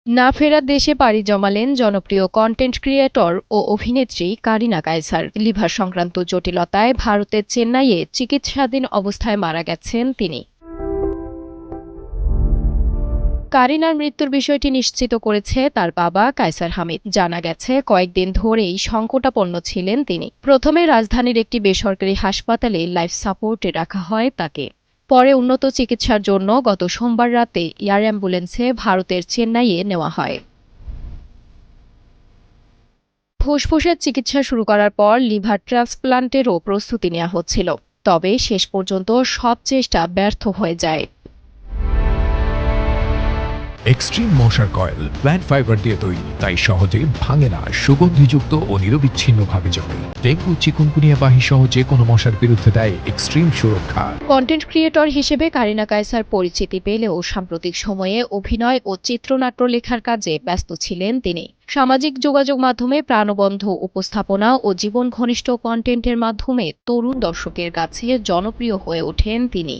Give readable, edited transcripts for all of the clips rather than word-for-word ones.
না ফেরার দেশে পাড়ি জমালেন জনপ্রিয় কন্টেন্ট ক্রিয়েটর ও অভিনেত্রী কারিনা কায়সার। লিভার সংক্রান্ত জটিলতায় ভারতের চেন্নাইয়ে চিকিৎসাধীন অবস্থায় মারা গেছেন তিনি। কারিনার মৃত্যুর বিষয়টি নিশ্চিত করেছে তার বাবা কায়সার হামিদ। জানা গেছে কয়েকদিন ধরেই সংকটাপন্ন ছিলেন তিনি। প্রথমে রাজধানীর একটি বেসরকারি হাসপাতালে লাইফ সাপোর্টে রাখা হয় তাকে। পরে উন্নত চিকিৎসার জন্য গত সোমবার রাতে এয়ার অ্যাম্বুলেন্সে ভারতের চেন্নাইয়ে নেওয়া হয়। ফুসফুসের চিকিৎসা শুরু করার পর লিভার ট্রান্সপ্লান্টেরও প্রস্তুতি নেওয়া হচ্ছিল। তবে শেষ পর্যন্ত সব চেষ্টা ব্যর্থ হয়ে যায়। এক্সট্রিম মশার কয়েল প্ল্যান্ট ফাইবার দিয়ে তৈরি, তাই সহজে ভাঙে না, সুগন্ধিযুক্ত ও নিরবিচ্ছিন্নভাবে চলে। ডেঙ্গু, চিকুনগুনিয়া বাহি সহ যে কোনো মশার বিরুদ্ধে দেয় এক্সট্রিম সুরক্ষা। কন্টেন্ট ক্রিয়েটর হিসেবে কারিনা কায়সার পরিচিতি পেলেও সাম্প্রতিক সময়ে অভিনয় ও চিত্রনাট্য লেখার কাজে ব্যস্ত ছিলেন তিনি। সামাজিক যোগাযোগ মাধ্যমে প্রাণবন্ত উপস্থাপনা ও জীবন ঘনিষ্ঠ কন্টেন্টের মাধ্যমে তরুণ দর্শকের কাছে জনপ্রিয় হয়ে ওঠেন তিনি।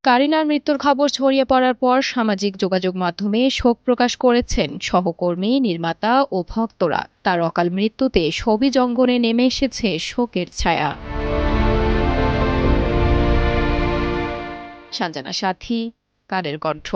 কারিনার মৃত্যুর খবর ছড়িয়ে পড়ার পর সামাজিক যোগাযোগ মাধ্যমে শোক প্রকাশ করেছেন সহকর্মী, নির্মাতা ও ভক্তরা। তার অকাল মৃত্যুতে সবিজ অঙ্গনে নেমে এসেছে শোকের ছায়া। সঞ্জনা সাথী, কালের কণ্ঠ।